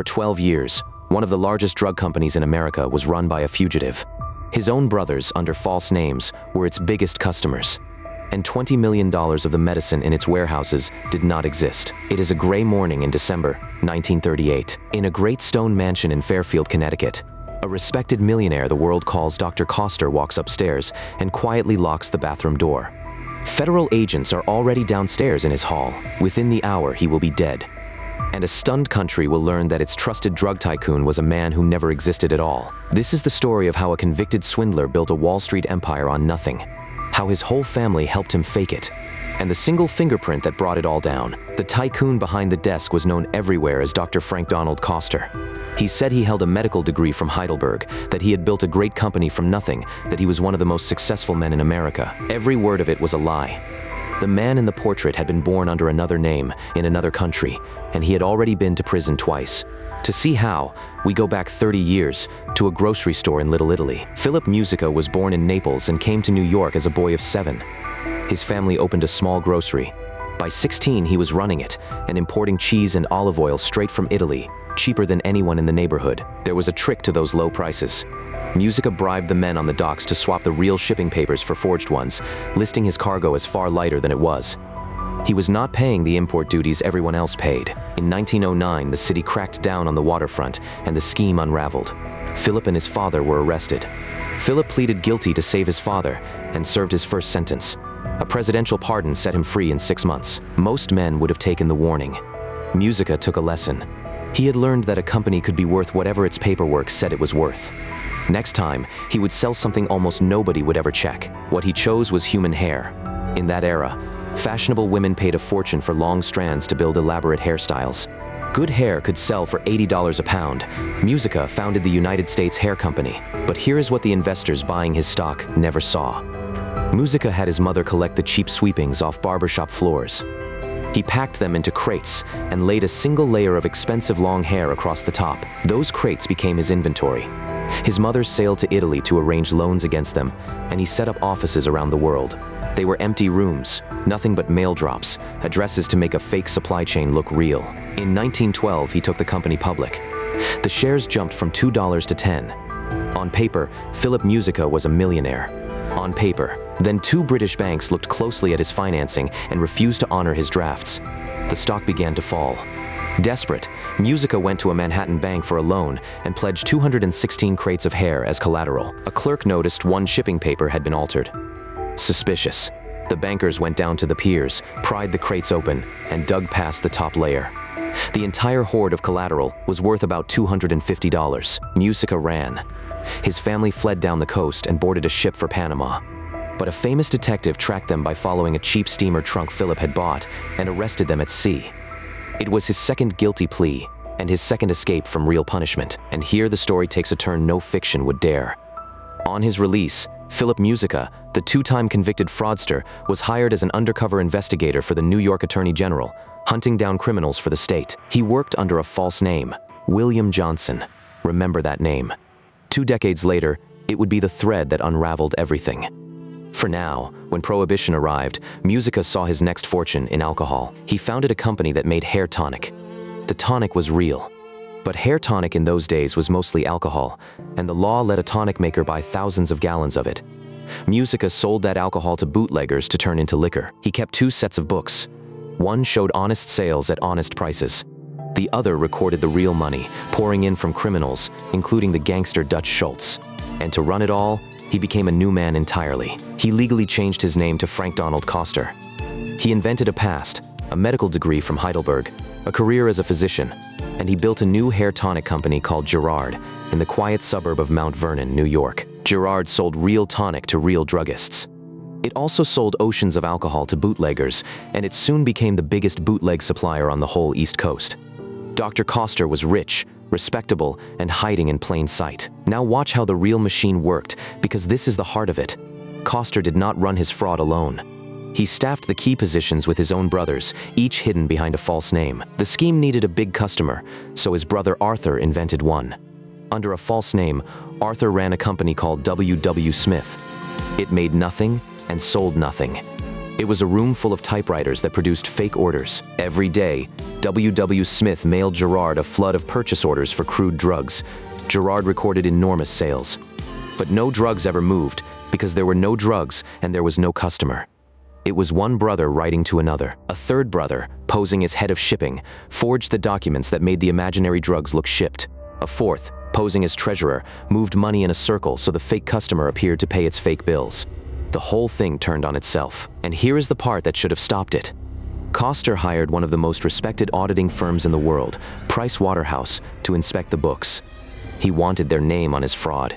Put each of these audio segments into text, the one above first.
For 12 years, one of the largest drug companies in America was run by a fugitive. His own brothers, under false names, were its biggest customers. And $20 million of the medicine in its warehouses did not exist. It is a gray morning in December 1938. In a great stone mansion in Fairfield, Connecticut, a respected millionaire the world calls Dr. Coster walks upstairs and quietly locks the bathroom door. Federal agents are already downstairs in his hall. Within the hour, he will be dead. And a stunned country will learn that its trusted drug tycoon was a man who never existed at all. This is the story of how a convicted swindler built a Wall Street empire on nothing, how his whole family helped him fake it, and the single fingerprint that brought it all down. The tycoon behind the desk was known everywhere as Dr. Frank Donald Coster. He said he held a medical degree from Heidelberg, that he had built a great company from nothing, that he was one of the most successful men in America. Every word of it was a lie. The man in the portrait had been born under another name, in another country, and he had already been to prison twice. To see how, we go back 30 years, to a grocery store in Little Italy. Philip Musica was born in Naples and came to New York as a boy of 7. His family opened a small grocery. By 16, he was running it, and importing cheese and olive oil straight from Italy, cheaper than anyone in the neighborhood. There was a trick to those low prices. Musica bribed the men on the docks to swap the real shipping papers for forged ones, listing his cargo as far lighter than it was. He was not paying the import duties everyone else paid. In 1909, the city cracked down on the waterfront, and the scheme unraveled. Philip and his father were arrested. Philip pleaded guilty to save his father, and served his first sentence. A presidential pardon set him free in 6 months. Most men would have taken the warning. Musica took a lesson. He had learned that a company could be worth whatever its paperwork said it was worth. Next time, he would sell something almost nobody would ever check. What he chose was human hair. In that era, fashionable women paid a fortune for long strands to build elaborate hairstyles. Good hair could sell for $80 a pound. Musica founded the United States Hair Company. But here is what the investors buying his stock never saw. Musica had his mother collect the cheap sweepings off barbershop floors. He packed them into crates and laid a single layer of expensive long hair across the top. Those crates became his inventory. His mother sailed to Italy to arrange loans against them, and he set up offices around the world. They were empty rooms, nothing but mail drops, addresses to make a fake supply chain look real. In 1912, he took the company public. The shares jumped from $2 to $10. On paper, Philip Musica was a millionaire. On paper. Then 2 British banks looked closely at his financing and refused to honor his drafts. The stock began to fall. Desperate, Musica went to a Manhattan bank for a loan and pledged 216 crates of hair as collateral. A clerk noticed one shipping paper had been altered. Suspicious. The bankers went down to the piers, pried the crates open, and dug past the top layer. The entire hoard of collateral was worth about $250. Musica ran. His family fled down the coast and boarded a ship for Panama. But a famous detective tracked them by following a cheap steamer trunk Philip had bought and arrested them at sea. It was his second guilty plea, and his second escape from real punishment. And here the story takes a turn no fiction would dare. On his release, Philip Musica, the 2-time convicted fraudster, was hired as an undercover investigator for the New York Attorney General, hunting down criminals for the state. He worked under a false name, William Johnson. Remember that name. 2 decades later, it would be the thread that unraveled everything. For now, when Prohibition arrived, Musica saw his next fortune in alcohol. He founded a company that made hair tonic. The tonic was real. But hair tonic in those days was mostly alcohol, and the law let a tonic maker buy thousands of gallons of it. Musica sold that alcohol to bootleggers to turn into liquor. He kept 2 sets of books. One showed honest sales at honest prices. The other recorded the real money pouring in from criminals, including the gangster Dutch Schultz. And to run it all, he became a new man entirely. He legally changed his name to Frank Donald Coster. He invented a past, a medical degree from Heidelberg, a career as a physician, and he built a new hair tonic company called Gerard in the quiet suburb of Mount Vernon, New York. Gerard sold real tonic to real druggists. It also sold oceans of alcohol to bootleggers, and it soon became the biggest bootleg supplier on the whole East Coast. Dr. Coster was rich, respectable, and hiding in plain sight. Now watch how the real machine worked, because this is the heart of it. Coster did not run his fraud alone. He staffed the key positions with his own brothers, each hidden behind a false name. The scheme needed a big customer, so his brother Arthur invented one. Under a false name, Arthur ran a company called W. W. Smith. It made nothing and sold nothing. It was a room full of typewriters that produced fake orders. Every day, W. Smith mailed Gerard a flood of purchase orders for crude drugs. Gerard recorded enormous sales. But no drugs ever moved, because there were no drugs and there was no customer. It was one brother writing to another. A third brother, posing as head of shipping, forged the documents that made the imaginary drugs look shipped. A fourth, posing as treasurer, moved money in a circle so the fake customer appeared to pay its fake bills. The whole thing turned on itself. And here is the part that should have stopped it. Coster hired one of the most respected auditing firms in the world, Price Waterhouse, to inspect the books. He wanted their name on his fraud.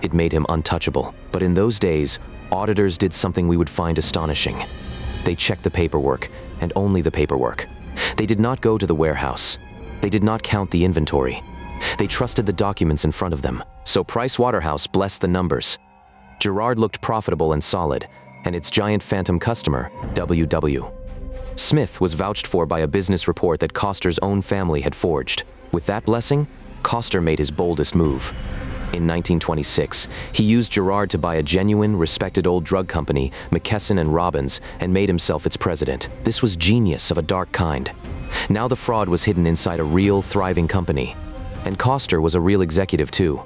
It made him untouchable. But in those days, auditors did something we would find astonishing. They checked the paperwork, and only the paperwork. They did not go to the warehouse. They did not count the inventory. They trusted the documents in front of them. So Price Waterhouse blessed the numbers. Gerard looked profitable and solid, and its giant phantom customer, W. Smith, was vouched for by a business report that Coster's own family had forged. With that blessing, Coster made his boldest move. In 1926, he used Gerard to buy a genuine, respected old drug company, McKesson and Robbins, and made himself its president. This was genius of a dark kind. Now the fraud was hidden inside a real, thriving company. And Coster was a real executive too.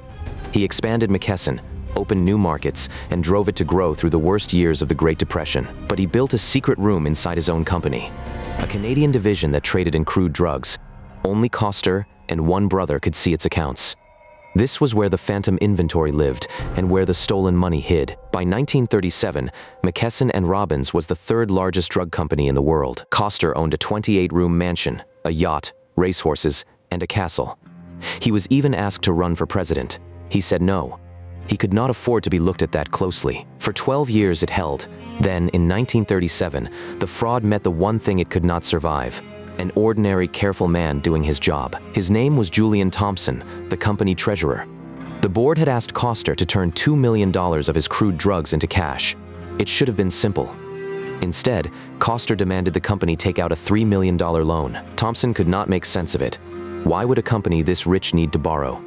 He expanded McKesson, opened new markets, and drove it to grow through the worst years of the Great Depression. But he built a secret room inside his own company, a Canadian division that traded in crude drugs. Only Coster and one brother could see its accounts. This was where the phantom inventory lived and where the stolen money hid. By 1937, McKesson and Robbins was the third largest drug company in the world. Coster owned a 28-room mansion, a yacht, racehorses, and a castle. He was even asked to run for president. He said no. He could not afford to be looked at that closely. For 12 years it held. Then, in 1937, the fraud met the one thing it could not survive: an ordinary, careful man doing his job. His name was Julian Thompson, the company treasurer. The board had asked Coster to turn $2 million of his crude drugs into cash. It should have been simple. Instead, Coster demanded the company take out a $3 million loan. Thompson could not make sense of it. Why would a company this rich need to borrow?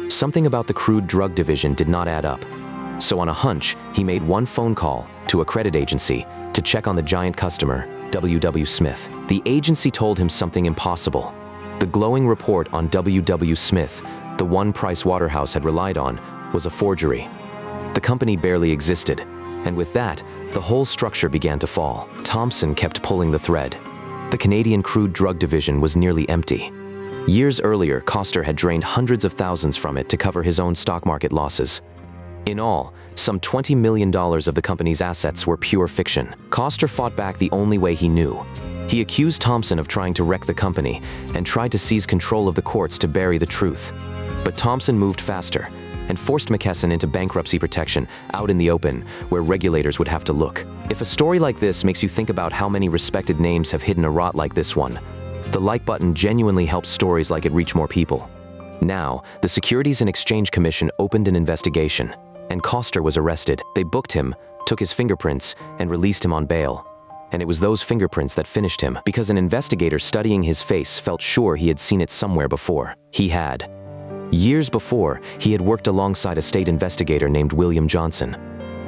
Something about the crude drug division did not add up. So on a hunch, he made one phone call to a credit agency to check on the giant customer, W. Smith. The agency told him something impossible. The glowing report on W. Smith, the one Price Waterhouse had relied on, was a forgery. The company barely existed, and with that, the whole structure began to fall. Thompson kept pulling the thread. The Canadian crude drug division was nearly empty. Years earlier, Coster had drained hundreds of thousands from it to cover his own stock market losses. In all, some $20 million of the company's assets were pure fiction. Coster fought back the only way he knew. He accused Thompson of trying to wreck the company and tried to seize control of the courts to bury the truth. But Thompson moved faster and forced McKesson into bankruptcy protection out in the open, where regulators would have to look. If a story like this makes you think about how many respected names have hidden a rot like this one, the like button genuinely helps stories like it reach more people. Now, the Securities and Exchange Commission opened an investigation, and Coster was arrested. They booked him, took his fingerprints, and released him on bail. And it was those fingerprints that finished him, because an investigator studying his face felt sure he had seen it somewhere before. He had. Years before, he had worked alongside a state investigator named William Johnson,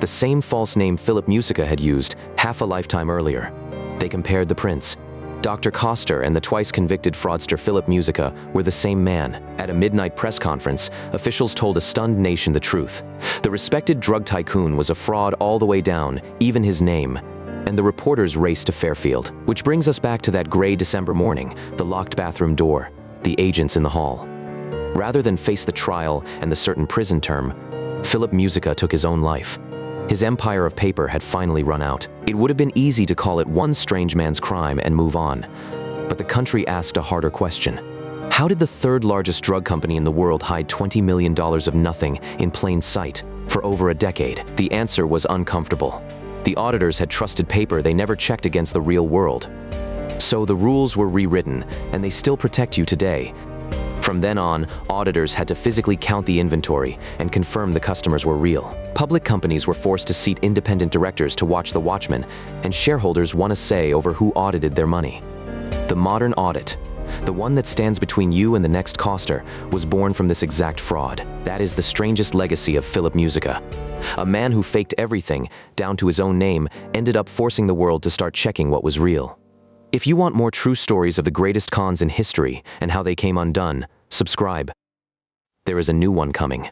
the same false name Philip Musica had used half a lifetime earlier. They compared the prints. Dr. Coster and the twice-convicted fraudster Philip Musica were the same man. At a midnight press conference, officials told a stunned nation the truth. The respected drug tycoon was a fraud all the way down, even his name. And the reporters raced to Fairfield. Which brings us back to that gray December morning, the locked bathroom door, the agents in the hall. Rather than face the trial and the certain prison term, Philip Musica took his own life. His empire of paper had finally run out. It would have been easy to call it one strange man's crime and move on. But the country asked a harder question. How did the third largest drug company in the world hide $20 million of nothing in plain sight for over a decade? The answer was uncomfortable. The auditors had trusted paper they never checked against the real world. So the rules were rewritten, and they still protect you today. From then on, auditors had to physically count the inventory and confirm the customers were real. Public companies were forced to seat independent directors to watch the watchmen, and shareholders won a say over who audited their money. The modern audit, the one that stands between you and the next Coster, was born from this exact fraud. That is the strangest legacy of Philip Musica. A man who faked everything, down to his own name, ended up forcing the world to start checking what was real. If you want more true stories of the greatest cons in history and how they came undone, subscribe. There is a new one coming.